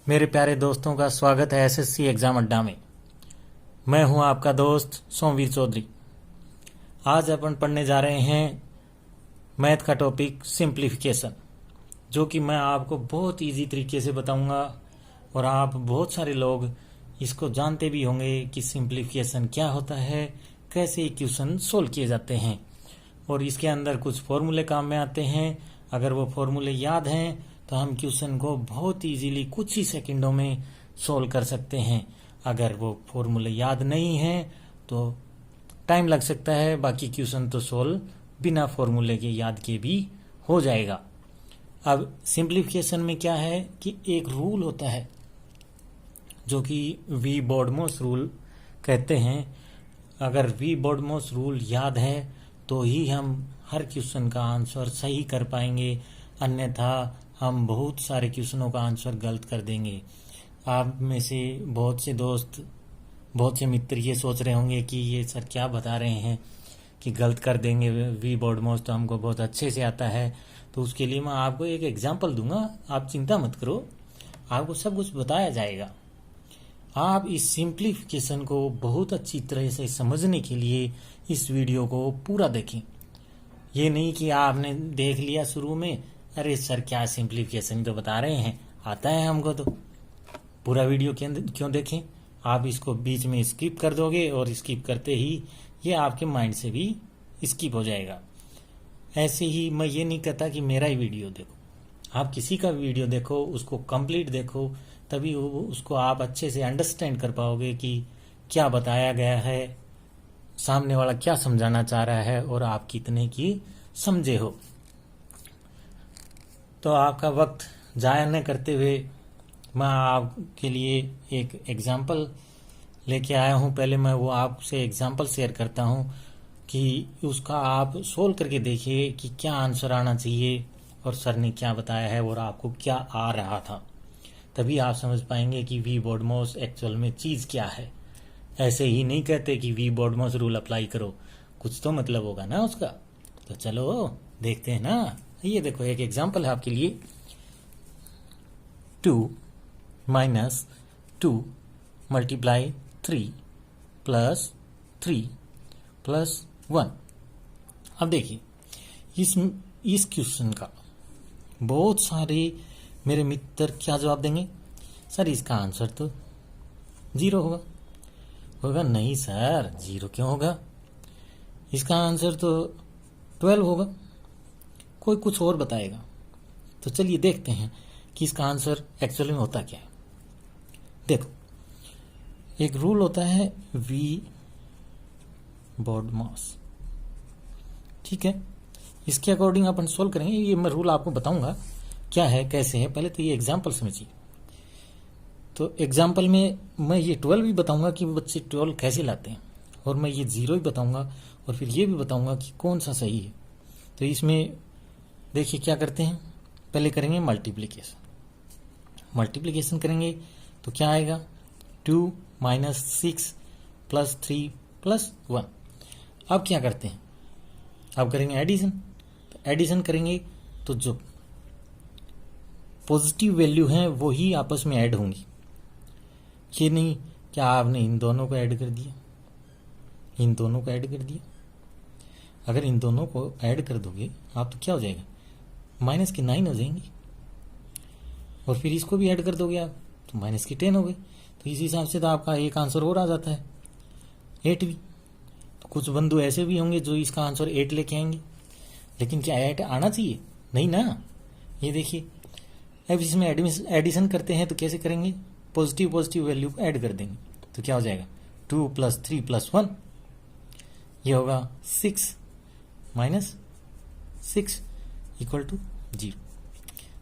मेरे प्यारे दोस्तों का स्वागत है एसएससी एग्जाम अड्डा में। मैं हूं आपका दोस्त सोमवीर चौधरी। आज अपन पढ़ने जा रहे हैं मैथ का टॉपिक सिंप्लीफिकेशन, जो कि मैं आपको बहुत इजी तरीके से बताऊंगा और आप बहुत सारे लोग इसको जानते भी होंगे कि सिंप्लीफिकेशन क्या होता है, कैसे इक्वेशन सोल्व किए जाते हैं और इसके अंदर कुछ फॉर्मूले काम में आते हैं। अगर वो फॉर्मूले याद हैं तो हम क्वेश्चन को बहुत इजीली कुछ ही सेकंडों में सोल्व कर सकते हैं। अगर वो फॉर्मूले याद नहीं हैं तो टाइम लग सकता है, बाकी क्वेश्चन तो सोल्व बिना फॉर्मूले के याद के भी हो जाएगा। अब सिंप्लीफिकेशन में क्या है कि एक रूल होता है जो कि वी बॉडमोस रूल कहते हैं। अगर वी बॉडमोस रूल याद है तो ही हम हर क्वेश्चन का आंसर सही कर पाएंगे, अन्यथा हम बहुत सारे क्वेश्चनों का आंसर गलत कर देंगे। आप में से बहुत से दोस्त, बहुत से मित्र ये सोच रहे होंगे कि ये सर क्या बता रहे हैं कि गलत कर देंगे, वी बॉडमोस तो हमको बहुत अच्छे से आता है। तो उसके लिए मैं आपको एक एग्जांपल दूंगा, आप चिंता मत करो, आपको सब कुछ बताया जाएगा। आप इस सिंप्लीफिकेशन को बहुत अच्छी तरह से समझने के लिए इस वीडियो को पूरा देखें। ये नहीं कि आपने देख लिया शुरू में, अरे सर क्या सिंप्लीफिकेशन तो बता रहे हैं, आता है हमको, तो पूरा वीडियो क्यों देखें। आप इसको बीच में स्किप कर दोगे और स्किप करते ही ये आपके माइंड से भी स्किप हो जाएगा। ऐसे ही मैं ये नहीं कहता कि मेरा ही वीडियो देखो, आप किसी का वीडियो देखो, उसको कंप्लीट देखो, तभी उसको आप अच्छे से अंडरस्टैंड कर पाओगे कि क्या बताया गया है, सामने वाला क्या समझाना चाह रहा है और आप कितने की समझे हो। तो आपका वक्त जाया न करते हुए मैं आपके लिए एक एग्जाम्पल लेके आया हूं। पहले मैं वो आपसे एग्जाम्पल शेयर करता हूं कि उसका आप सोल्व करके देखिए कि क्या आंसर आना चाहिए और सर ने क्या बताया है और आपको क्या आ रहा था। तभी आप समझ पाएंगे कि वी बॉडमोस एक्चुअल में चीज़ क्या है। ऐसे ही नहीं कहते कि वी बॉडमोस रूल अप्लाई करो, कुछ तो मतलब होगा ना उसका। तो चलो देखते हैं ना। ये देखो एक एग्जाम्पल है आपके लिए। 2 माइनस 2 मल्टीप्लाई 3 प्लस 3 प्लस 1। अब देखिए इस क्वेश्चन का बहुत सारे मेरे मित्र क्या जवाब देंगे, सर इसका आंसर तो 0 होगा। नहीं सर, 0 क्यों होगा, इसका आंसर तो 12 होगा। कोई कुछ और बताएगा। तो चलिए देखते हैं कि इसका आंसर एक्चुअली में होता क्या है। देखो एक रूल होता है वी बॉडमॉस, ठीक है, इसके अकॉर्डिंग अपन सोल्व करेंगे। ये मैं रूल आपको बताऊंगा क्या है कैसे है, पहले तो ये एग्जाम्पल समझिए। तो एग्जाम्पल में मैं ये 12 भी बताऊंगा कि बच्चे 12 कैसे लाते हैं, और मैं ये 0 भी बताऊंगा और फिर ये भी बताऊंगा कि कौन सा सही है। तो इसमें देखिए क्या करते हैं, पहले करेंगे मल्टीप्लिकेशन करेंगे तो क्या आएगा, 2 माइनस 6 प्लस 3 प्लस 1। अब क्या करते हैं, अब करेंगे एडिशन। तो एडिशन करेंगे तो जो पॉजिटिव वैल्यू हैं वो ही आपस में ऐड होंगी। ये नहीं कि आपने इन दोनों को ऐड कर दिया, इन दोनों को ऐड कर दिया। अगर इन दोनों को ऐड कर दोगे आप तो क्या हो जाएगा, माइनस के 9 हो जाएंगे, और फिर इसको भी ऐड कर दोगे आप तो माइनस के 10 हो गए। तो इस हिसाब से तो आपका एक आंसर और आ जाता है 8 भी। तो कुछ बंधु ऐसे भी होंगे जो इसका आंसर 8 लेके आएंगे, लेकिन क्या 8 आना चाहिए, नहीं ना। ये देखिए अब इसमें एडिशन करते हैं तो कैसे करेंगे, पॉजिटिव वैल्यू को ऐड कर देंगे तो क्या हो जाएगा, 2 प्लस 3 प्लस 1, ये होगा 6 माइनस 6 इक्वल टू 0।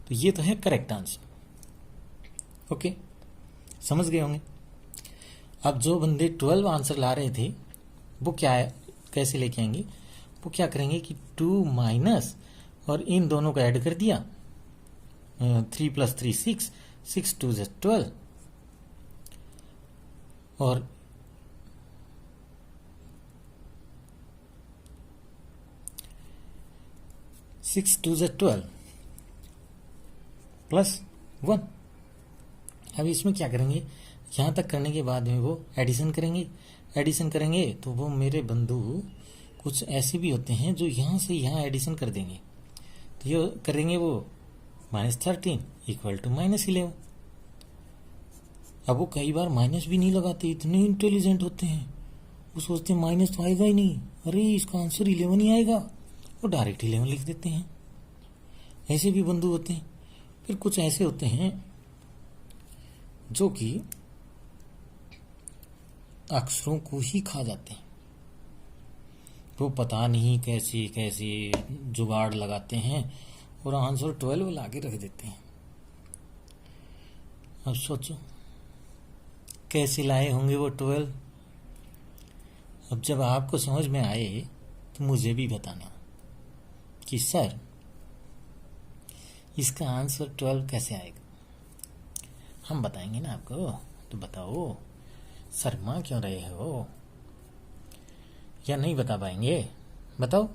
तो ये तो है करेक्ट आंसर। ओके, समझ गए होंगे। अब जो बंदे 12 आंसर ला रहे थे वो क्या है, कैसे लेके आएंगे, वो क्या करेंगे कि 2 माइनस और इन दोनों को ऐड कर दिया, 3 प्लस 3 6, 6 2 12, और 6 2 12 प्लस 1। अब इसमें क्या करेंगे, यहाँ तक करने के बाद में वो एडिशन करेंगे। एडिशन करेंगे तो वो मेरे बंधु कुछ ऐसे भी होते हैं जो यहाँ से यहाँ एडिशन कर देंगे। तो ये करेंगे वो -13 इक्वल टू -11। अब वो कई बार माइनस भी नहीं लगाते, इतने इंटेलिजेंट होते हैं। वो सोचते हैं माइनस तो आएगा ही नहीं, अरे इसका आंसर 11 ही आएगा, वो डायरेक्ट 11 लिख देते हैं। ऐसे भी बंधु होते हैं। फिर कुछ ऐसे होते हैं जो कि अक्षरों को ही खा जाते हैं। वो पता नहीं कैसे कैसे जुगाड़ लगाते हैं और आंसर 12 ला के रख देते हैं। अब सोचो कैसे लाए होंगे वो 12। अब जब आपको समझ में आए तो मुझे भी बताना कि सर इसका आंसर 12 कैसे आएगा। हम बताएंगे ना आपको। तो बताओ, शर्मा क्यों रहे हो या नहीं बता पाएंगे? बताओ।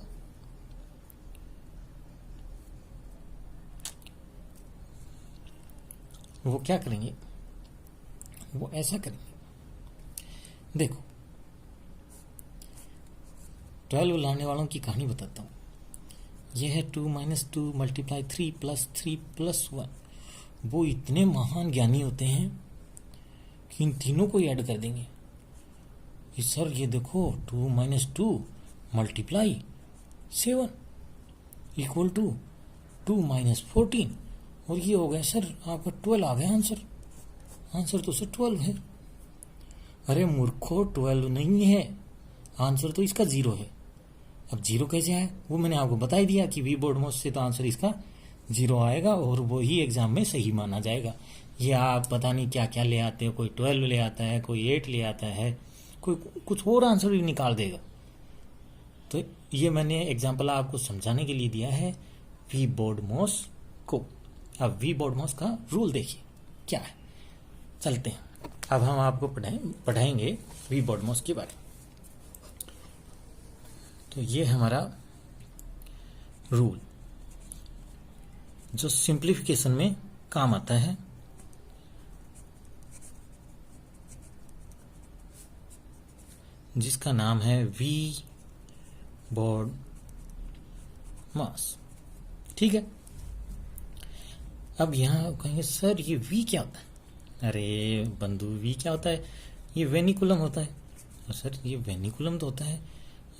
वो क्या करेंगे, वो ऐसा करेंगे। देखो 12 लाने वालों की कहानी बताता हूँ। यह है 2 - 2 × 3 + 3 + 1। वो इतने महान ज्ञानी होते हैं कि इन तीनों को ऐड कर देंगे कि सर ये देखो 2 - 2 × 7 इक्वल टू 2 - 14 और ये हो गया सर आपका 12 आ गया आंसर। आंसर तो सर 12 है। अरे मूर्खो 12 नहीं है, आंसर तो इसका 0 है। अब 0 कैसे आया वो मैंने आपको बता ही दिया कि वी बोर्ड मोस्ट से तो आंसर इसका 0 आएगा और वो ही एग्जाम में सही माना जाएगा। ये आप पता नहीं क्या क्या ले आते हो, कोई 12 ले आता है, कोई 8 ले आता है, कोई कुछ और आंसर भी निकाल देगा। तो ये मैंने एग्जाम्पल आपको समझाने के लिए दिया है वी बोर्ड मोस को। अब वी बोर्ड मोस का रूल देखिए क्या है। चलते हैं, अब हम आपको पढ़ाएंगे वी बोर्ड मोस के बारे में। तो ये हमारा रूल जो सिंप्लीफिकेशन में काम आता है। जिसका नाम है वी बोर्ड मॉस। ठीक है। अब यहां कहेंगे सर ये वी क्या होता है। अरे बंधु वी क्या होता है, ये वेनिकुलम होता है। और सर ये वेनिकुलम तो होता है,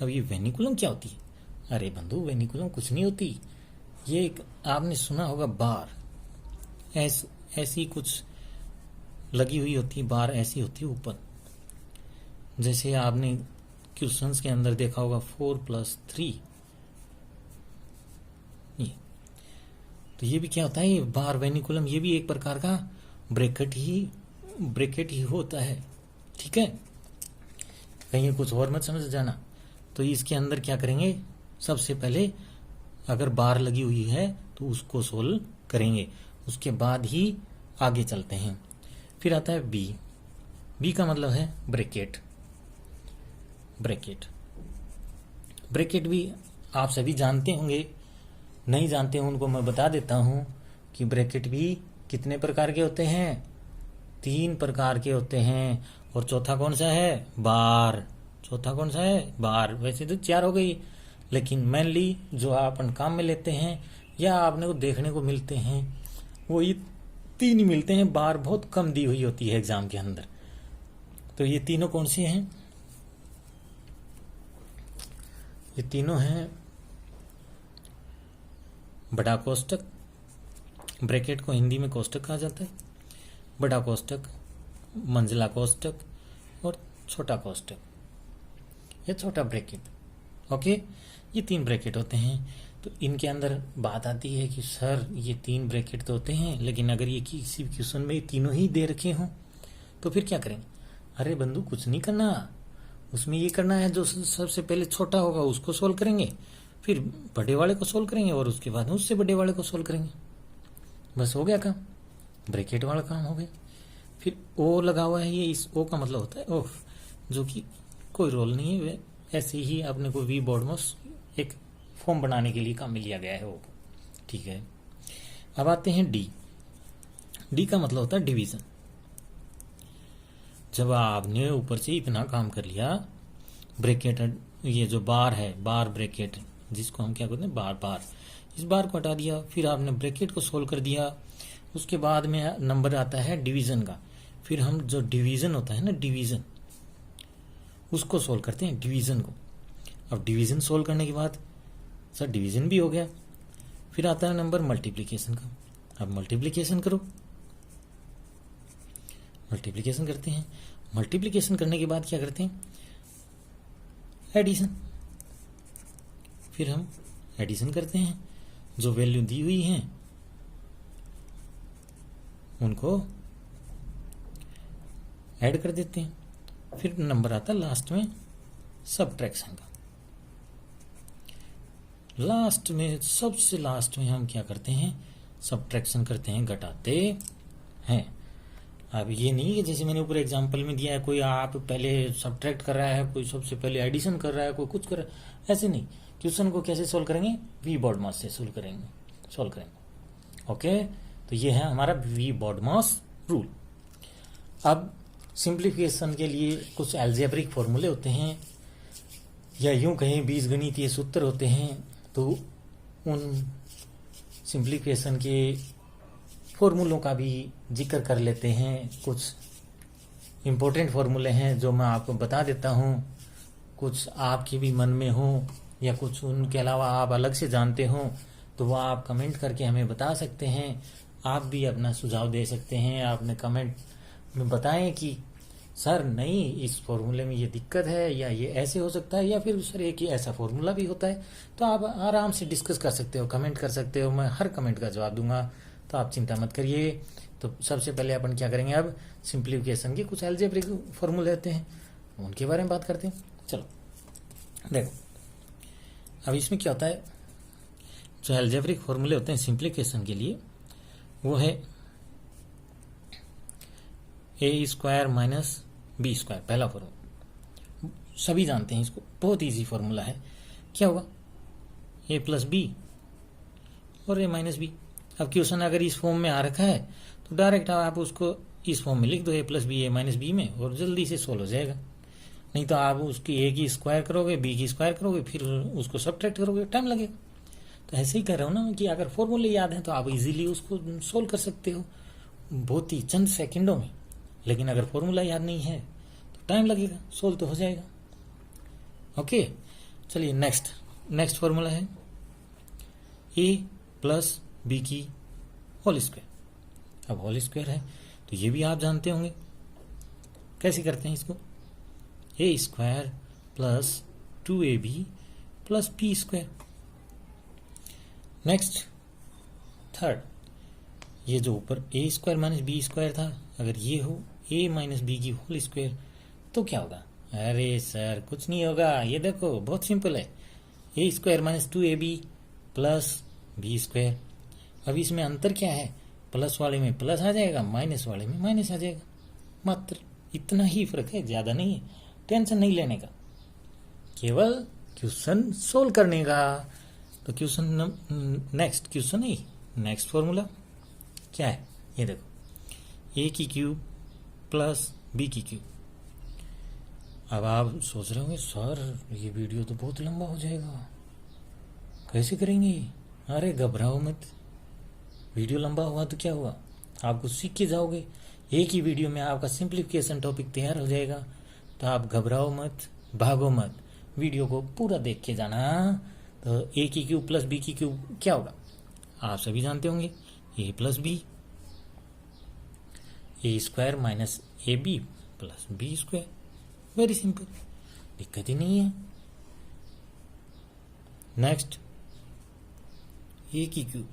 अब ये वेनिकुलम क्या होती है। अरे बंधु वेनिकुलम कुछ नहीं होती, ये एक आपने सुना होगा बार, ऐसी कुछ लगी हुई होती है, बार ऐसी होती है ऊपर। जैसे आपने क्वेश्चंस के अंदर देखा होगा 4 + 3, ये तो ये भी क्या होता है, ये बार वेनिकुलम, ये भी एक प्रकार का ब्रैकेट ही होता है। ठीक है, कहीं कुछ और मत समझ जाना। तो इसके अंदर क्या करेंगे, सबसे पहले अगर बार लगी हुई है तो उसको सोल्व करेंगे, उसके बाद ही आगे चलते हैं। फिर आता है बी। बी का मतलब है ब्रैकेट। ब्रैकेट भी आप सभी जानते होंगे, नहीं जानते हैं उनको मैं बता देता हूं कि ब्रैकेट भी कितने प्रकार के होते हैं, 3 प्रकार के होते हैं। और चौथा कौन सा है, बार। चौथा कौन सा है, बार। वैसे तो 4 हो गई, लेकिन मेनली जो आप अपन काम में लेते हैं या आपने को देखने को मिलते हैं वो ये 3 ही मिलते हैं। बार बहुत कम दी हुई होती है एग्जाम के अंदर। तो ये तीनों कौन से हैं, ये तीनों हैं बड़ा कोष्टक, ब्रैकेट को हिंदी में कोष्टक कहा जाता है, बड़ा कोष्टक, मंझला कोष्टक और छोटा कोष्टक या छोटा ब्रैकेट। ओके, ये 3 ब्रैकेट होते हैं। तो इनके अंदर बात आती है कि सर ये 3 ब्रैकेट तो होते हैं, लेकिन अगर ये किसी क्वेश्चन में तीनों ही दे रखे हों तो फिर क्या करेंगे। अरे बंधु कुछ नहीं करना, उसमें ये करना है जो सबसे पहले छोटा होगा उसको सोल्व करेंगे, फिर बड़े वाले को सोल्व करेंगे और उसके बाद उससे बड़े वाले को सोल्व करेंगे। बस हो गया काम, ब्रैकेट वाला काम हो गया। फिर ओ लगा हुआ है, ये इस ओ का मतलब होता है ओफ, जो कि कोई रोल नहीं है, ऐसे ही अपने को वी बोर्ड में एक फॉर्म बनाने के लिए काम में लिया गया है वो। ठीक है, अब आते हैं डी। डी का मतलब होता है डिवीजन। जब आपने ऊपर से इतना काम कर लिया, ब्रैकेट, ये जो बार है, बार ब्रैकेट जिसको हम क्या कहते हैं, बार बार, इस बार को हटा दिया, फिर आपने ब्रैकेट को सोल्व कर दिया। उसके बाद में नंबर आता है डिवीजन का, फिर हम जो डिवीजन होता है ना, डिवीजन, उसको सोल्व करते हैं, डिवीजन को। अब डिवीजन सोल्व करने के बाद सर डिवीजन भी हो गया, फिर आता है नंबर मल्टीप्लिकेशन का। अब मल्टीप्लिकेशन करो, मल्टीप्लिकेशन करते हैं। मल्टीप्लिकेशन करने के बाद क्या करते हैं, एडिशन। फिर हम एडिशन करते हैं, जो वैल्यू दी हुई हैं उनको ऐड कर देते हैं। फिर नंबर आता है लास्ट में सबट्रैक्शन का। लास्ट में, सबसे लास्ट में हम क्या करते हैं, सबट्रैक्शन करते हैं, घटाते हैं। अब ये नहीं है जैसे मैंने ऊपर एग्जांपल में दिया है, कोई आप पहले सबट्रैक्ट कर रहा है, कोई सबसे पहले एडिशन कर रहा है, कोई कुछ कर रहा है, ऐसे नहीं। क्वेश्चन को कैसे सोल्व करेंगे, वी बॉडमास से सोल्व करेंगे। ओके, तो ये है हमारा वी बॉडमास रूल। अब सिंप्लीफिकेशन के लिए कुछ एल्जेब्रिक फॉर्मूले होते हैं, या यूं कहें बीजगणितीय सूत्र होते हैं, तो उन सिंप्लीफिकेशन के फॉर्मूलों का भी जिक्र कर लेते हैं। कुछ इम्पोर्टेंट फॉर्मूले हैं जो मैं आपको बता देता हूं, कुछ आपके भी मन में हो या कुछ उनके अलावा आप अलग से जानते हो, तो वह आप कमेंट करके हमें बता सकते हैं। आप भी अपना सुझाव दे सकते हैं, आपने कमेंट में बताएं कि सर नहीं, इस फॉर्मूले में ये दिक्कत है, या ये ऐसे हो सकता है, या फिर सर एक ही ऐसा फॉर्मूला भी होता है। तो आप आराम से डिस्कस कर सकते हो, कमेंट कर सकते हो, मैं हर कमेंट का जवाब दूंगा, तो आप चिंता मत करिए। तो सबसे पहले अपन क्या करेंगे, अब सिंप्लीफिकेशन के कुछ एल्जेब्रिक फॉर्मूले होते हैं, उनके बारे में बात करते हैं। चलो देखो, अब इसमें क्या होता है, जो एल्जेब्रिक फॉर्मूले होते हैं सिंप्लीफिकेशन के लिए, वो है A square minus B square. पहला फॉर्मूला सभी जानते हैं इसको, बहुत इजी फॉर्मूला है। क्या होगा, ए प्लस बी और ए माइनस बी। अब क्वेश्चन अगर इस फॉर्म में आ रखा है तो डायरेक्ट आप उसको इस फॉर्म में लिख दो, ए प्लस बी ए माइनस बी में, और जल्दी से सोल्व हो जाएगा। नहीं तो आप उसकी ए की स्क्वायर करोगे, बी की स्क्वायर करोगे, फिर उसको सब्ट्रैक्ट करोगे, टाइम लगेगा। तो ऐसे ही कर रहा हूँ ना कि अगर फॉर्मूले याद है तो आप इजीली उसको सोल्व कर सकते हो बहुत ही चंद सेकंडों में। लेकिन अगर फॉर्मूला याद नहीं है तो टाइम लगेगा, सोल्व तो हो जाएगा। ओके, चलिए नेक्स्ट फॉर्मूला है ए प्लस बी की होल स्क्वायर। अब होल स्क्वायर है तो ये भी आप जानते होंगे, कैसे करते हैं इसको, A square plus 2ab plus B square. Next third, ये जो ऊपर A square minus B square था, अगर ये हो ए माइनस बी की होल स्क्वायर तो क्या होगा। अरे सर कुछ नहीं होगा, ये देखो बहुत सिंपल है, A square minus 2ab plus B square. अब इसमें अंतर क्या है, प्लस वाले में प्लस आ जाएगा, माइनस वाले में माइनस आ जाएगा, मात्र इतना ही फर्क है, ज्यादा नहीं है। टेंशन नहीं लेने का, केवल क्वेश्चन सोल्व करने का। तो क्वेश्चन नेक्स्ट फॉर्मूला क्या है, ये देखो, ए की क्यूब प्लस बी की क्यूब। अब आप सोच रहे होंगे सर ये वीडियो तो बहुत लंबा हो जाएगा, कैसे करेंगे। अरे घबराओ मत, वीडियो लंबा हुआ तो क्या हुआ, आप कुछ सीख के जाओगे। एक ही वीडियो में आपका सिंप्लीफिकेशन टॉपिक तैयार हो जाएगा। तो आप घबराओ मत, भागो मत, वीडियो को पूरा देख के जाना। तो ए की क्यूब प्लस बी की क्यूब क्या होगा, आप सभी जानते होंगे, A plus B, A square minus A B plus B square. Very simple, दिक्कत ही नहीं है। नेक्स्ट, ए की क्यूब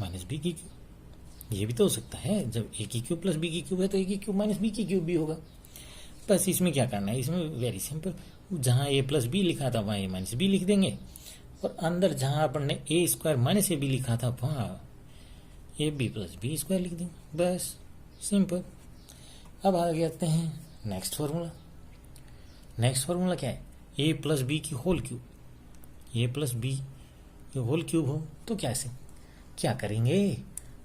माइनस बी की क्यूब, ये भी तो हो सकता है, जब ए की क्यूब प्लस बी की क्यूब है तो ए की क्यूब माइनस बी की क्यूब भी होगा। बस इसमें क्या करना है, इसमें वेरी सिंपल, जहां ए प्लस बी लिखा था वहां ए माइनस बी लिख देंगे, और अंदर जहां अपन ने A square minus A B लिखा था वहां A B plus B square लिख देंगे, बस सिंपल। अब आगे आते हैं नेक्स्ट फार्मूला। नेक्स्ट फार्मूला क्या है, ए प्लस बी की होल क्यूब, ए प्लस बी की होल क्यूब हो तो कैसे क्या करेंगे,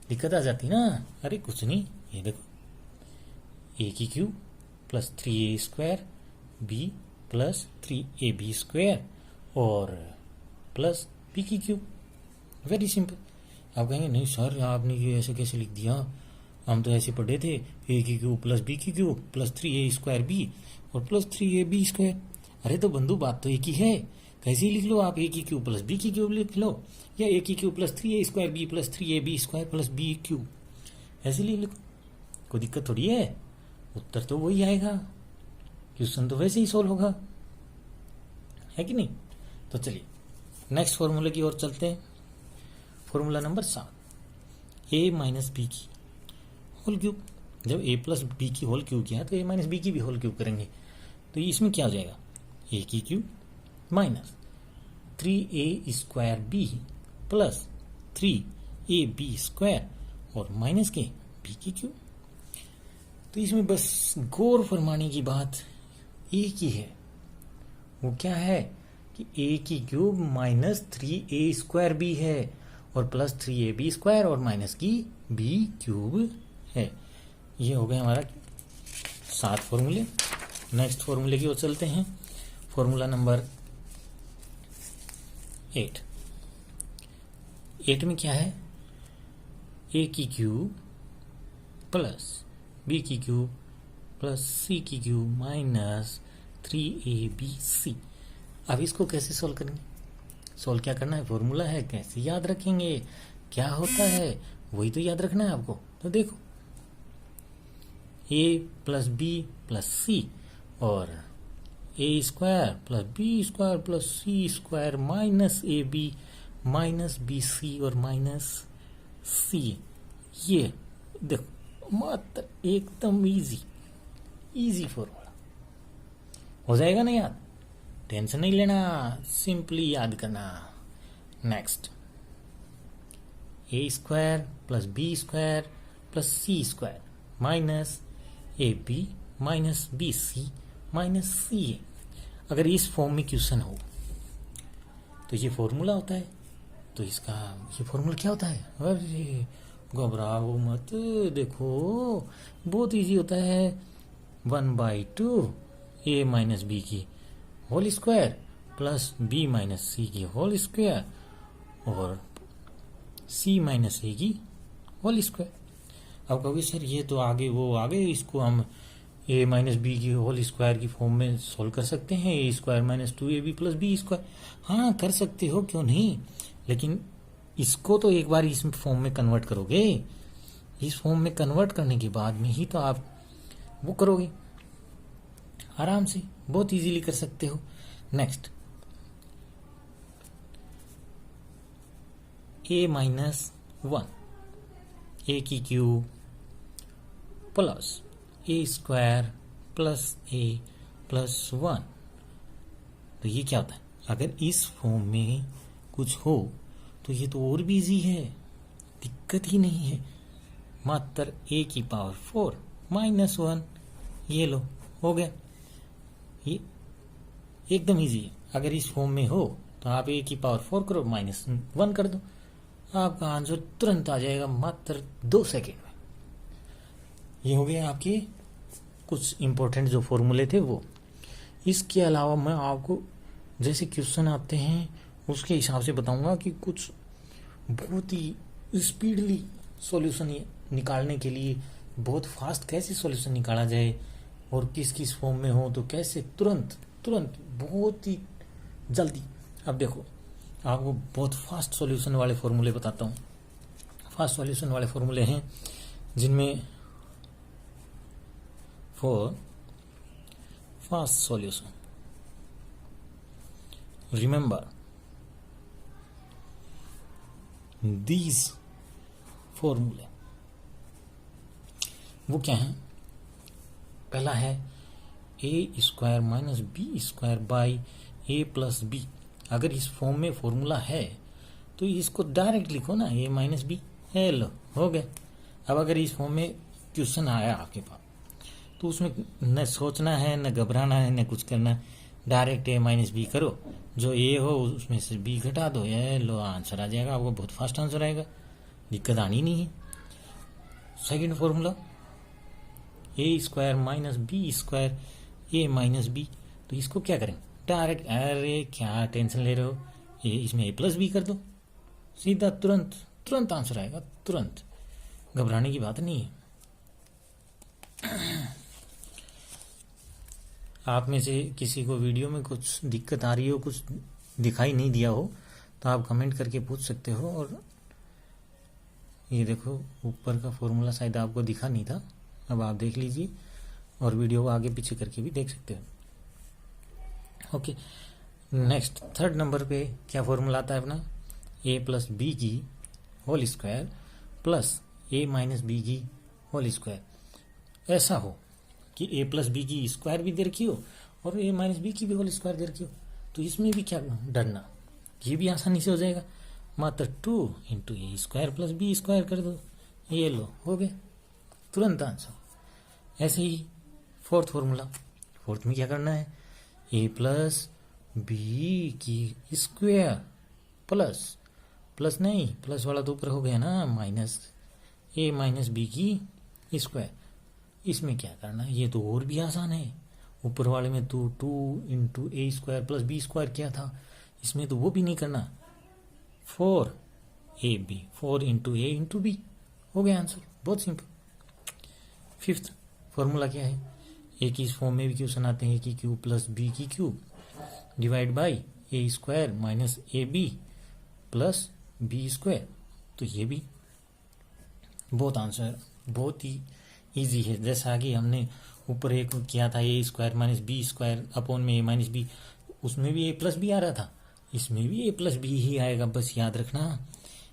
दिक्कत आ जाती ना। अरे कुछ नहीं, ये देखो, ए की cube plus 3a² b plus 3ab² और प्लस b की क्यूब। Very simple. आप कहेंगे नहीं सर आपने ये ऐसे कैसे लिख दिया, हम तो ऐसे पढ़े थे a की क्यूब प्लस b की क्यूब प्लस 3a² b और प्लस 3ab²। अरे तो बंधु बात तो एक ही है, कैसे ही लिख लो आप, a की क्यूब प्लस b की क्यूब लिख लो या a की cube plus 3a² b plus 3ab² plus b cube, ऐसे लिख लो, कोई दिक्कत थोड़ी है। उत्तर तो वही आएगा, क्वेश्चन तो वैसे ही सॉल्व होगा, है कि नहीं। तो चलिए नेक्स्ट फॉर्मूले की ओर चलते हैं। Formula number 7, a minus B की होल क्यूब। जब a प्लस बी की होल क्यूब किया तो a माइनस बी की भी होल क्यूब करेंगे, तो इसमें क्या हो जाएगा, a की cube minus 3a² b plus 3ab² और माइनस के b की क्यूब। तो इसमें बस गौर फरमाने की बात एक ही है, वो क्या है कि a की क्यूब माइनस 3a² b है और प्लस 3ab² और माइनस की b क्यूब है। ये हो गया हमारा 7 फॉर्मूले। नेक्स्ट फॉर्मूले की ओर चलते हैं। फॉर्मूला नंबर 8 में क्या है, a की क्यूब प्लस b की क्यूब प्लस c की क्यूब माइनस 3abc। अब इसको कैसे सॉल्व करेंगे, सॉल्व क्या करना है, फॉर्मूला है, कैसे याद रखेंगे, क्या होता है वही तो याद रखना है आपको। तो देखो a plus b plus c और a² plus b² plus c² minus ab minus bc और माइनस c। ये देखो मात्र एकदम इजी फॉर्मूला हो जाएगा ना याद, टेंशन नहीं लेना, सिंपली याद करना। Next a² plus b² plus c² minus ab minus bc minus c। अगर इस फॉर्म में क्वेश्चन हो तो ये फॉर्मूला होता है, तो इसका ये फॉर्मूला क्या होता है, अरे घबराओ मत, देखो बहुत इजी होता है, 1/2 a माइनस बी की whole square plus b minus C की होल स्क्वायर और c माइनस a की होल स्क्वायर। अब कहोगे सर ये तो आगे वो आगे, इसको हम a माइनस बी की होल स्क्वायर की फॉर्म में सोल्व कर सकते हैं, a² minus 2ab plus b²। हाँ कर सकते हो, क्यों नहीं, लेकिन इसको तो एक बार इस फॉर्म में कन्वर्ट करोगे, इस फॉर्म में कन्वर्ट करने के बाद में ही तो आप वो करोगे, आराम से बहुत इजीली कर सकते हो। नेक्स्ट a माइनस 1 a की cube plus a² plus a plus 1। तो ये क्या होता है, अगर इस फॉर्म में कुछ हो तो ये तो और भी इजी है, दिक्कत ही नहीं है, मात्र a की पावर 4 माइनस 1, ये लो हो गया, ये एकदम इजी है। अगर इस फॉर्म में हो तो आप a की पावर 4 करो माइनस 1 कर दो, आपका आंसर तुरंत आ जाएगा मात्र 2 सेकेंड में। ये हो गया आपके कुछ इंपॉर्टेंट जो फॉर्मूले थे वो। इसके अलावा मैं आपको जैसे क्वेश्चन आते हैं उसके हिसाब से बताऊंगा कि कुछ बहुत ही स्पीडली सॉल्यूशन निकालने के लिए बहुत फास्ट कैसे सॉल्यूशन निकाला जाए और किस किस फॉर्म में हो तो कैसे तुरंत बहुत ही जल्दी। अब देखो आपको बहुत फास्ट सॉल्यूशन वाले फॉर्मूले बताता हूँ। फास्ट सॉल्यूशन वाले फॉर्मूले हैं जिनमें for fast solution remember these फॉर्मूले, वो क्या है, पहला है a² minus b² by a plus B. अगर इस फॉर्म में फॉर्मूला है तो इसको डायरेक्ट लिखो ना, a माइनस बी है, लो हो गया। अब अगर इस फॉर्म में क्वेश्चन आया आपके पास तो उसमें न सोचना है न घबराना है न कुछ करना, डायरेक्ट a माइनस बी करो, जो a हो उसमें से b घटा दो, ये लो आंसर आ जाएगा आपको, बहुत फास्ट आंसर आएगा, दिक्कत आनी नहीं है। सेकंड फॉर्मूला ए स्क्वायर माइनस बी स्क्वायर ए माइनस बी। तो इसको क्या करें डायरेक्ट, अरे क्या टेंशन ले रहे हो, ये इसमें ए प्लस बी कर दो, सीधा तुरंत तुरंत आंसर आएगा, तुरंत, घबराने की बात नहीं है। आप में से किसी को वीडियो में कुछ दिक्कत आ रही हो, कुछ दिखाई नहीं दिया हो, तो आप कमेंट करके पूछ सकते हो। और ये देखो ऊपर का फॉर्मूला शायद आपको दिखा नहीं था, अब आप देख लीजिए और वीडियो को आगे पीछे करके भी देख सकते हो। ओके, नेक्स्ट थर्ड नंबर पे क्या फॉर्मूला आता है अपना, ए प्लस बी की होल स्क्वायर प्लस ए माइनस बी की होल स्क्वायर। ऐसा हो कि ए प्लस बी की स्क्वायर भी दे रखी हो और ए माइनस बी की भी होल स्क्वायर दे रखी हो, तो इसमें भी क्या डरना, ये भी आसानी से हो जाएगा, मात्र 2 into A square plus B square कर दो, ये लो हो गया तुरंत आंसर। ऐसे ही फोर्थ फॉर्मूला, फोर्थ में क्या करना है, ए प्लस बी की स्क्वायर प्लस, प्लस नहीं प्लस वाला तो ऊपर हो गया ना, माइनस ए माइनस बी की स्क्वायर। इसमें क्या करना है, ये तो और भी आसान है, ऊपर वाले में तो 2 into A square plus B square क्या था, इसमें तो वो भी नहीं करना, 4 A B, 4 into A into B, हो गया आंसर, बहुत सिंपल। फिफ्थ फॉर्मूला क्या है, ए की इस फॉर्म में भी क्वेश्चन आते हैं, ए की क्यूब प्लस बी की cube divide by A square minus A B plus B square. तो ये भी बहुत आंसर बहुत ही इजी है, जैसा कि हमने ऊपर एक किया था A square minus B square upon में ए माइनस बी, उसमें भी ए प्लस बी आ रहा था, इसमें भी ए प्लस बी ही आएगा। बस याद रखना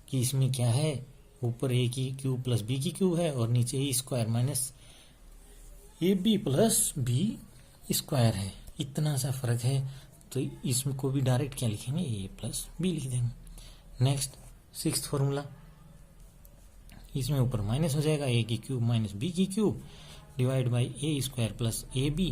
कि इसमें क्या है, ऊपर ए की क्यूब प्लस बी की क्यूब है और नीचे A square minus A B plus B square है, इतना सा फर्क है। तो इसको भी डायरेक्ट क्या लिखेंगे, ए प्लस बी लिख देंगे। नेक्स्ट सिक्स्थ फॉर्मूला, इसमें ऊपर माइनस हो जाएगा, ए की क्यूब माइनस बी की cube divide by A square plus A B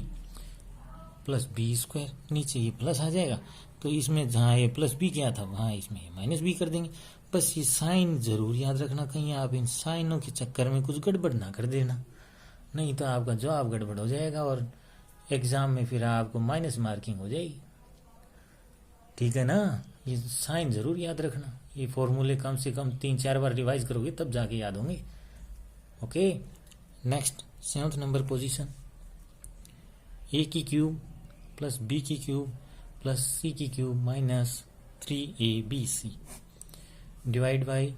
plus B square, नीचे ये प्लस आ जाएगा। तो इसमें जहाँ ए प्लस बी क्या था वहाँ इसमें ए माइनस बी कर देंगे। बस ये साइन जरूर याद रखना, कहीं आप इन साइनों के चक्कर में कुछ गड़बड़ ना कर देना, नहीं तो आपका जवाब गड़बड़ हो जाएगा और एग्जाम में फिर आपको माइनस मार्किंग हो जाएगी। ठीक है ना, ये साइन जरूर याद रखना, ये फॉर्मूले कम से कम 3-4 बार रिवाइज करोगे तब जाके याद होंगे। Okay, next seventh number position, A की क्यूब प्लस बी की क्यूब प्लस सी की cube minus 3abc divide by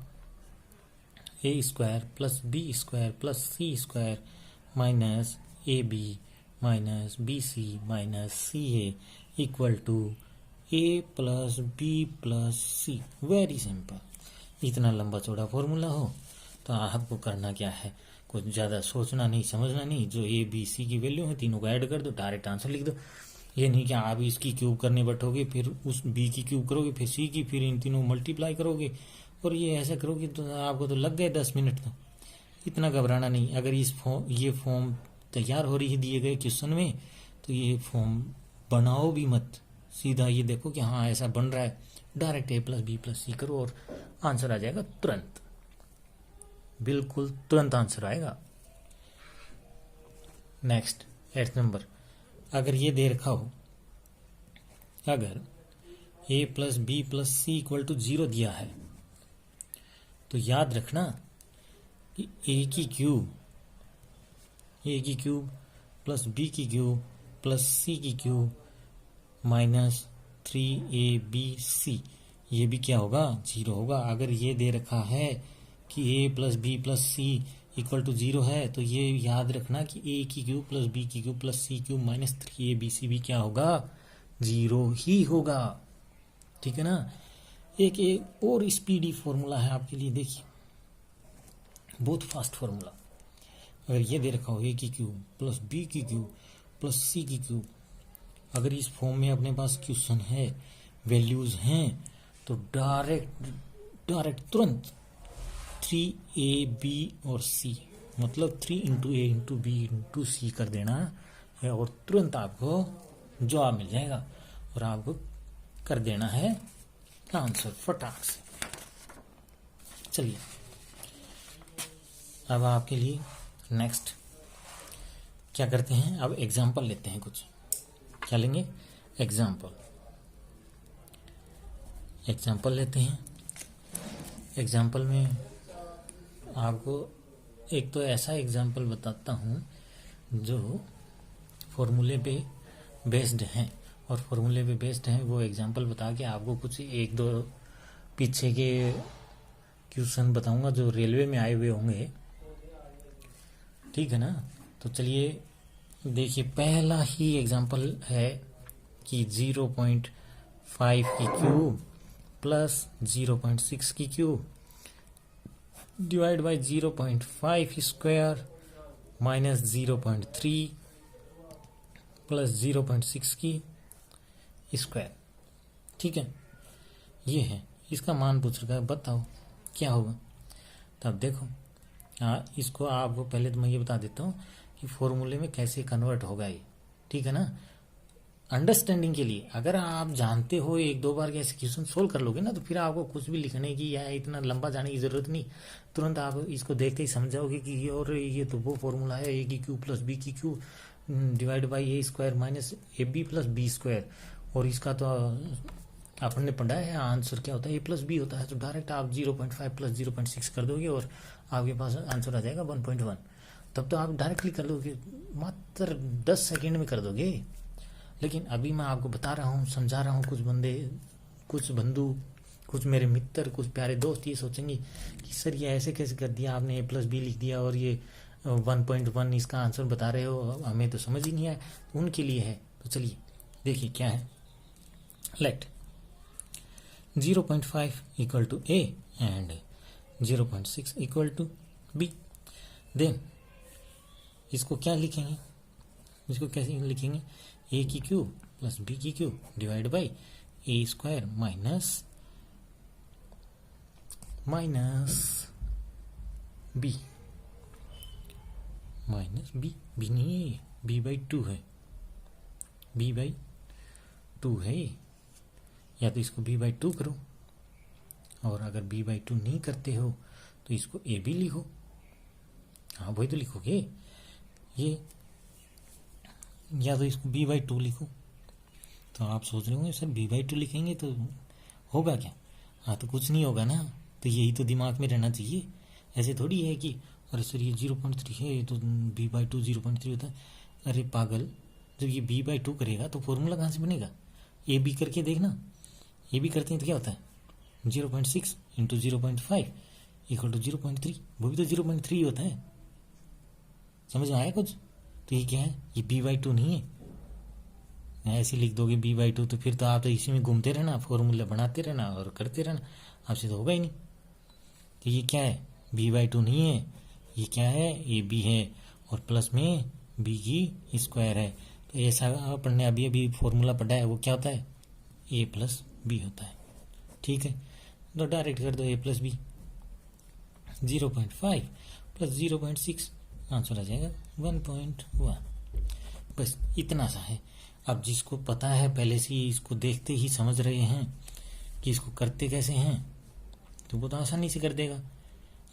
A square plus B square plus C square minus A B minus B C minus C A equal to A plus B plus C. Very simple. इतना लंबा चौड़ा formula हो तो आपको करना क्या है, कुछ ज़्यादा सोचना नहीं समझना नहीं, जो ए बी सी की वैल्यू है तीनों को ऐड कर दो, डायरेक्ट आंसर लिख दो। ये नहीं कि आप इसकी क्यूब करने बैठोगे फिर उस बी की क्यूब करोगे फिर सी की, फिर इन तीनों मल्टीप्लाई करोगे और ये ऐसा करोगे तो आपको तो लग गए 10 मिनट। तो इतना घबराना नहीं, अगर ये फॉर्म तैयार हो रही है दिए गए क्वेश्चन में तो ये फॉर्म बनाओ भी मत, सीधा ये देखो कि हाँ ऐसा बन रहा है, डायरेक्ट ए प्लस बी प्लस सी करो और आंसर आ जाएगा तुरंत, बिल्कुल तुरंत आंसर आएगा। नेक्स्ट 8th नंबर, अगर ये दे रखा हो, अगर A plus B plus C equal to 0 दिया है तो याद रखना कि ए की क्यूब प्लस बी की क्यूब प्लस सी की क्यूब माइनस 3abc, ये भी क्या होगा 0 होगा। अगर ये दे रखा है कि A plus B plus C equal to 0 है तो ये याद रखना कि ए की क्यूब प्लस बी की cube plus C cube minus 3abc भी क्या होगा 0 ही होगा। ठीक है ना। एक और स्पीडी फॉर्मूला है आपके लिए, देखिए बहुत फास्ट फॉर्मूला। अगर ये दे रखा हो ए की क्यूब प्लस बी की क्यूब प्लस सी की क्यूब, अगर इस फॉर्म में अपने पास क्वेश्चन है, वैल्यूज हैं, तो डायरेक्ट तुरंत 3ab और c मतलब 3 into A into B into सी कर देना है और तुरंत आपको जवाब मिल जाएगा और आपको कर देना है आंसर फटाक से। चलिए अब आपके लिए नेक्स्ट क्या करते हैं, अब एग्जाम्पल लेते हैं कुछ। क्या लेंगे, एग्जाम्पल लेते हैं। एग्जाम्पल में आपको एक तो ऐसा एग्जाम्पल बताता हूँ जो फॉर्मूले पे बेस्ड हैं, और फॉर्मूले पे बेस्ड हैं वो एग्जाम्पल बता के आपको कुछ एक दो पीछे के क्वेश्चन बताऊंगा जो रेलवे में आए हुए होंगे, ठीक है ना। तो चलिए देखिए, पहला ही एग्जाम्पल है कि 0.5 की क्यूब प्लस 0.6 की cube divide by 0.5 square minus 0.3 plus 0.6 की स्क्वायर। ठीक है, ये है, इसका मान पूछ रखा है, बताओ क्या होगा। तब देखो, इसको आपको पहले तो मैं ये बता देता हूँ कि फॉर्मूले में कैसे कन्वर्ट होगा ये, ठीक है ना। अंडरस्टैंडिंग के लिए अगर आप जानते हो, एक दो बार कैसे क्वेश्चन सोल्व कर लोगे ना, तो फिर आपको कुछ भी लिखने की या इतना लंबा जाने की जरूरत नहीं, तुरंत आप इसको देखते ही समझ जाओगे कि ये, और ये तो वो फॉर्मूला है, ए की क्यू प्लस बी की cube divide by A square minus A B plus B square. और इसका तो अपन ने पढ़ा है आंसर क्या होता है, ए प्लस बी होता है। तो डायरेक्ट आप 0.5 प्लस 0.6 कर दोगे और आपके पास आंसर आ जाएगा 1.1। तब तो आप डायरेक्टली कर दोगे, मात्र 10 सेकेंड में कर दोगे। लेकिन अभी मैं आपको बता रहा हूँ, समझा रहा हूँ, कुछ बंधु, कुछ मेरे मित्र, कुछ प्यारे दोस्त ये सोचेंगे कि सर ये ऐसे कैसे कर दिया आपने, ए प्लस बी लिख दिया और ये 1.1 इसका आंसर बता रहे हो, हमें तो समझ ही नहीं आया। उनके लिए है। तो चलिए देखिए क्या है। Let 0.5 equal to A and 0.6 equal to B. Then इसको क्या लिखेंगे, इसको कैसे लिखेंगे, ए की क्यूब प्लस बी की cube divide by A square minus B B नहीं है, बी बाई 2 है, बी बाई 2 है। या तो इसको बी बाई 2 करो, और अगर बी बाई 2 नहीं करते हो तो इसको ए बी लिखो। हाँ वही तो लिखोगे ये, या तो इसको बी बाई 2 लिखो। तो आप सोच रहे होंगे सर बी बाई 2 लिखेंगे तो होगा क्या। हाँ तो कुछ नहीं होगा ना, तो यही तो दिमाग में रहना चाहिए। ऐसे थोड़ी है कि अरे सर ये 0.3 है तो बी बाई 2 0.3 होता है। अरे पागल, जब ये बी बाई 2 करेगा तो फॉर्मूला कहाँ से बनेगा, ए बी करके देखना। ए बी करते हैं तो क्या होता है, 0.6 इंटू 0.5 इक्वल टू 0.3, वो भी तो 0.3 होता है। समझ में आया कुछ। तो ये क्या है, ये बी बाई 2 नहीं है। ऐसे लिख दोगे बी बाई 2 तो फिर तो आप तो इसी में घूमते रहना, फॉर्मूला बनाते रहना और करते रहना, आपसे तो होगा ही नहीं। तो ये क्या है, बी बाई 2 नहीं है, ये क्या है, ए बी है, और प्लस में बी की स्क्वायर है। तो ऐसा अपन ने अभी अभी फॉर्मूला पढ़ा है, वो क्या होता है, ए प्लस बी होता है। ठीक है, तो डायरेक्ट कर दो ए प्लस बी, 0.5 प्लस 0.6 आंसर आ जाएगा 1.1। बस इतना सा है। अब जिसको पता है पहले से ही, इसको देखते ही समझ रहे हैं कि इसको करते कैसे हैं, तो वो तो आसानी से कर देगा।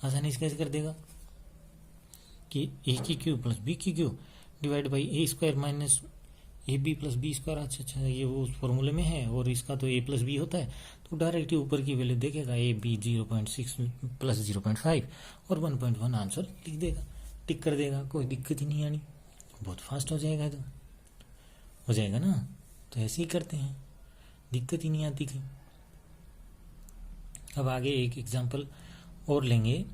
आसानी से कैसे कर देगा कि ए की क्यूब प्लस बी की cube divide by A square minus A B plus B square. अच्छा ये वो उस फॉर्मूले में है, और इसका तो ए प्लस बी होता है, तो डायरेक्ट ही ऊपर की वैल्यू देखेगा, ए बी 0.6 प्लस 0.5 और 1.1 आंसर लिख देगा, टिक कर देगा, कोई दिक्कत ही नहीं आनी, बहुत फास्ट हो जाएगा। तो हो जाएगा ना, तो ऐसे ही करते हैं, दिक्कत ही नहीं आती कहीं। अब आगे एक एग्जांपल और लेंगे,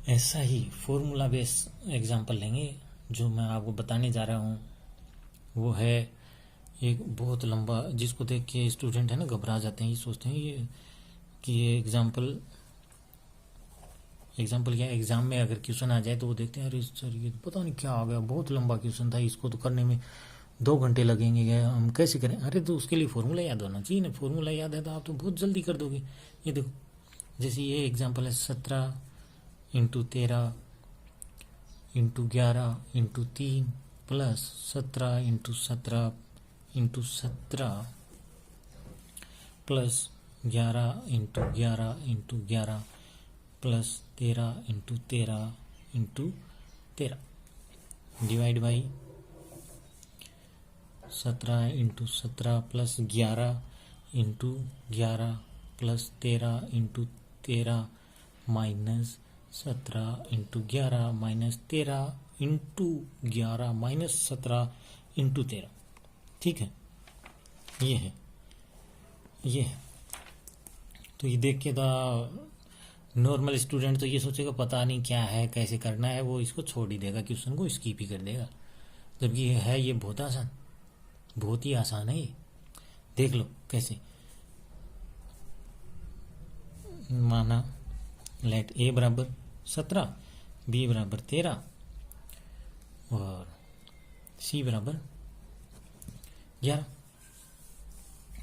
ऐसा ही फॉर्मूला बेस एग्जांपल लेंगे। जो मैं आपको बताने जा रहा हूँ वो है एक बहुत लंबा, जिसको देख के स्टूडेंट है ना घबरा जाते हैं, ये सोचते हैं ये कि ये एग्जांपल क्या, एग्जाम में अगर क्वेश्चन आ जाए तो वो देखते हैं अरे सर ये पता नहीं क्या आ गया, बहुत लंबा क्वेश्चन था, इसको तो करने में 2 घंटे लगेंगे, हम कैसे करें। अरे तो उसके लिए फॉर्मूला याद होना चाहिए ना, फॉर्मूला याद है तो आप तो बहुत जल्दी कर दोगे। ये देखो, जैसे ये एग्जांपल है 17 into 13 into 11 into 3 plus 17 into 17 into 17 plus 11 into 11 into 11 plus 13 into 13 into 13। Divide by 17 into 17 plus 11 into 11 plus 13 into 13 minus 17 into 11 minus 13 into 11 minus 17 into 13। ठीक है, ये है। तो ये देख के तो नॉर्मल स्टूडेंट तो ये सोचेगा पता नहीं क्या है, कैसे करना है, वो इसको छोड़ ही देगा, क्वेश्चन को स्किप ही कर देगा। जबकि ये बहुत आसान, बहुत ही आसान है ये। देख लो कैसे। माना लेट ए बराबर 17, बी बराबर 13 और सी बराबर 11।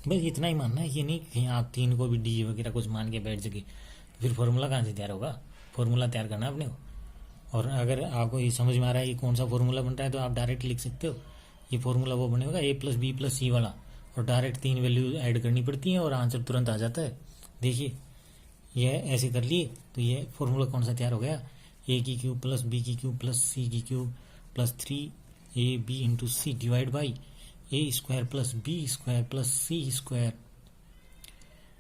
बस इतना ही मानना है, ये नहीं कहीं आप 3 को भी डी वगैरह कुछ मान के बैठ सके, फिर फॉर्मूला कहाँ से तैयार होगा। फॉर्मूला तैयार करना है अपने को। और अगर आपको ये समझ में आ रहा है ये कौन सा फॉर्मूला बन रहा है तो आप डायरेक्ट लिख सकते हो। ये फॉर्मूला वो बनेगा ए प्लस बी प्लस सी वाला, और डायरेक्ट 3 वैल्यू ऐड करनी पड़ती है और आंसर तुरंत आ जाता है। देखिए ये ऐसे कर लिए तो ये फॉर्मूला कौन सा तैयार हो गया, ए की क्यूब प्लस बी की क्यूब प्लस सी की cube plus 3ab into C divide by A square plus B square plus C square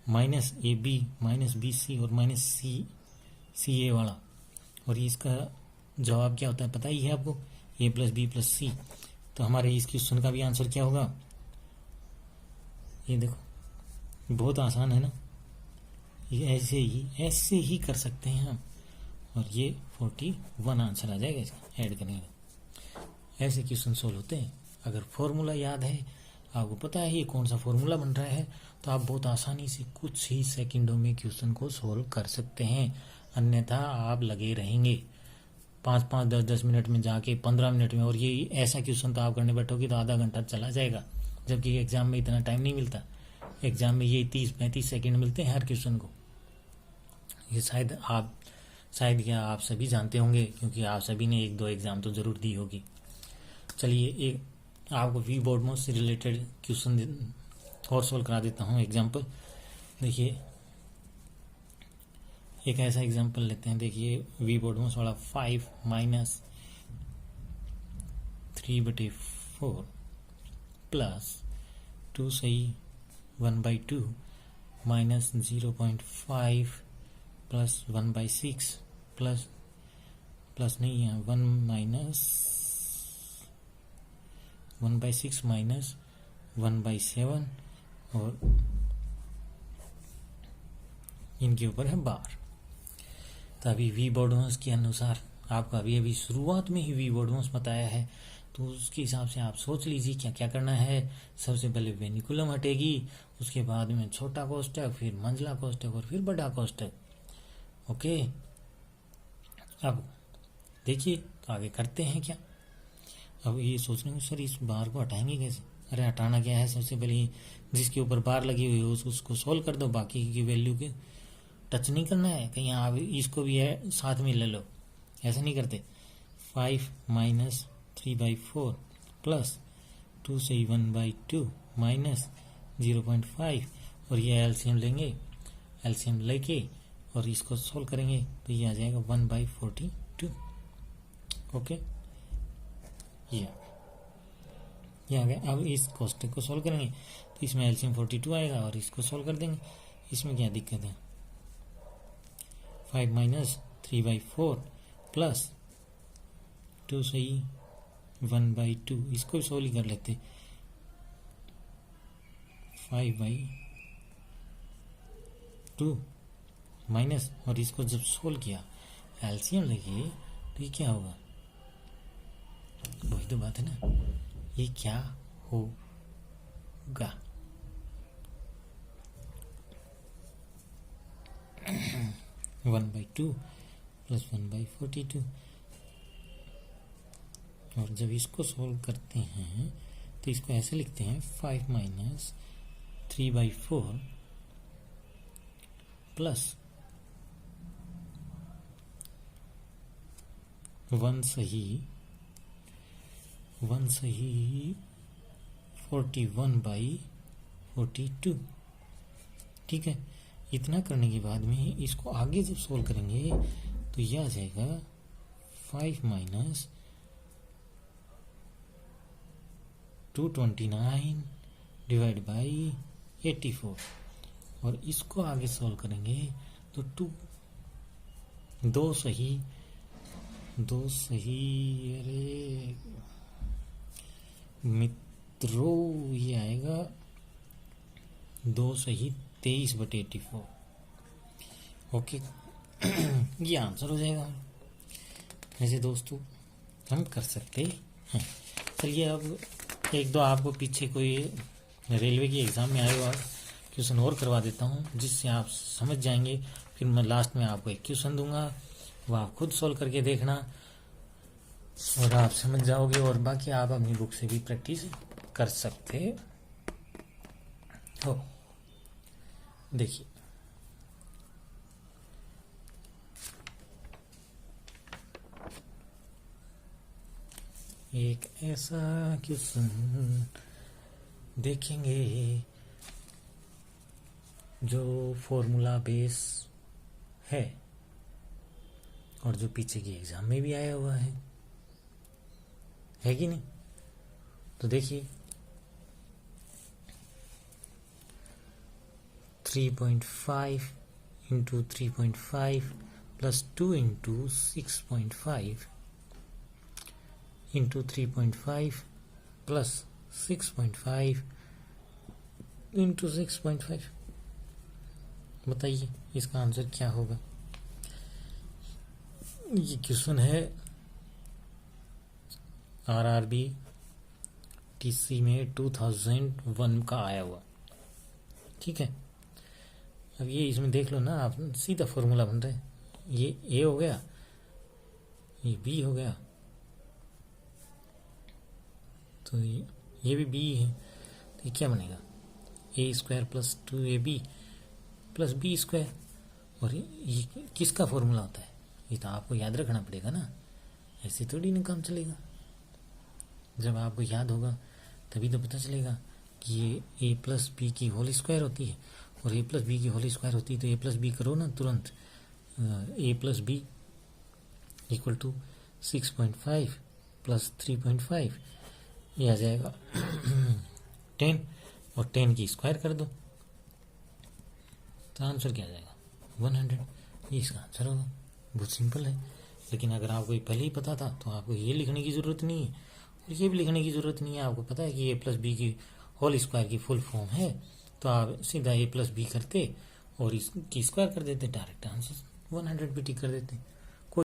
minus A B minus B C और माइनस सी ए वाला। और इसका जवाब क्या होता है पता ही है आपको, ए प्लस बी प्लस सी। तो हमारे इस क्वेश्चन का भी आंसर क्या होगा, ये देखो बहुत आसान है ना। ये ऐसे ही कर सकते हैं हम, और ये 41 आंसर आ जाएगा इसका ऐड करने का। ऐसे क्वेश्चन सोल्व होते हैं। अगर फॉर्मूला याद है, आपको पता है ये कौन सा फॉर्मूला बन रहा है, तो आप बहुत आसानी से कुछ ही सेकंडों में क्वेश्चन को सोल्व कर सकते हैं। अन्यथा आप लगे रहेंगे 5-5, 10-10 मिनट में जाके 15 मिनट में, और ये ऐसा क्वेश्चन तो आप करने बैठोगे तो आधा घंटा चला जाएगा। जबकि एग्जाम में इतना टाइम नहीं मिलता। एग्जाम में ये 30-35 सेकंड मिलते हैं हर क्वेश्चन को। ये शायद या आप सभी जानते होंगे, क्योंकि आप सभी ने 1-2 एग्जाम तो जरूर दी होगी। चलिए एक आपको वी बोर्ड मोड से रिलेटेड क्वेश्चन और सोल्व करा देता हूँ एग्जाम्पल। देखिए एक ऐसा एग्जाम्पल लेते हैं। देखिए वी बोर्ड मोड वाला 5 माइनस 3/4 प्लस 2 सही 1/2 माइनस 0.5 प्लस 1/6 प्लस नहीं है 1/6 माइनस 1/7 और इनके ऊपर है बार। तो अभी वी बोर्डमोस के अनुसार आपको अभी शुरुआत में ही वी बोर्डमोस बताया है, तो उसके हिसाब से आप सोच लीजिए क्या क्या करना है। सबसे पहले वेनिकुलम हटेगी, उसके बाद में छोटा कोष्टक, फिर मंझला कोष्टक और फिर बड़ा कोष्टक। ओके, अब देखिए तो आगे करते हैं क्या। अब ये सोचने में सर इस बार को हटाएंगे कैसे। अरे हटाना क्या है, सबसे पहले जिसके ऊपर बार लगी हुई है उसको सोल्व कर दो, बाकी की वैल्यू के टच नहीं करना है। कहीं आप इसको भी है साथ में ले लो, ऐसा नहीं करते। 5 माइनस 3/4 प्लस 2 से 1/2 माइनस 0.5, और ये एलसीएम लेंगे, एलसीएम लेके और इसको सोल्व करेंगे तो ये आ जाएगा 1/42। ओके, ये आ गया। अब इस कोष्टक को सोल्व करेंगे तो इसमें एलसीएम 42 आएगा और इसको सोल्व कर देंगे। इसमें क्या दिक्कत है, 5 माइनस 3/4 प्लस 2 सही 1/2, इसको भी सोल्व कर लेते। 5/2 माइनस, और इसको जब सोल्व किया एलसीएम लगे तो ये क्या होगा, वही तो बात है ना, ये क्या होगा 1/2 प्लस 1/42। और जब इसको सोल्व करते हैं तो इसको ऐसे लिखते हैं 5 माइनस 3/4 प्लस 1 सही 41/42। ठीक है, इतना करने के बाद में इसको आगे जब सोल्व करेंगे तो यह आ जाएगा 5 माइनस 229 डिवाइड बाई 84 और इसको आगे सॉल्व करेंगे तो दो सही अरे मित्रों ये आएगा 2 सही 23/84। ओके ये आंसर हो जाएगा। ऐसे दोस्तों हम कर सकते हैं। चलिए अब एक दो आपको पीछे कोई रेलवे की एग्ज़ाम में आए हुआ क्वेश्चन और करवा देता हूँ, जिससे आप समझ जाएंगे। फिर मैं लास्ट में आपको एक क्वेश्चन दूंगा, वो आप खुद सॉल्व करके देखना और आप समझ जाओगे। और बाकी आप अपनी बुक से भी प्रैक्टिस कर सकते हो। देखिए एक ऐसा क्वेश्चन देखेंगे जो फॉर्मूला बेस है और जो पीछे की एग्जाम में भी आया हुआ है कि नहीं। तो देखिए 3.5 into 3.5 plus 2 into 6.5 into 3.5 plus 6.5 into 6.5। बताइए इसका आंसर क्या होगा। ये क्वेश्चन है आरआरबी टीसी में 2001 का आया हुआ। ठीक है, अब ये इसमें देख लो ना आप, सीधा फॉर्मूला बन रहा है। ये ए हो गया, ये बी हो गया, तो ये भी बी है, तो ये क्या बनेगा A square plus 2ab plus B square. और ये किसका फॉर्मूला होता है, ये तो आपको याद रखना पड़ेगा ना, ऐसे थोड़ी ना काम चलेगा। जब आपको याद होगा तभी तो पता चलेगा कि ये ए प्लस बी की होल स्क्वायर होती है और ए प्लस बी की होल स्क्वायर होती है। तो ए प्लस बी करो ना तुरंत, A plus B equal to 6.5 plus 3.5, ये आ जाएगा 10 और 10 की स्क्वायर कर दो तो आंसर क्या आ जाएगा 100। ये इसका आंसर होगा। बहुत सिंपल है। लेकिन अगर आपको ये पहले ही पता था तो आपको ये लिखने की ज़रूरत नहीं है और ये भी लिखने की ज़रूरत नहीं है। आपको पता है कि ए प्लस बी की होल स्क्वायर की फुल फॉर्म है, तो आप सीधा ए प्लस बी करते और इसकी स्क्वायर कर देते, डायरेक्ट आंसर 100 भी टिक कर देते।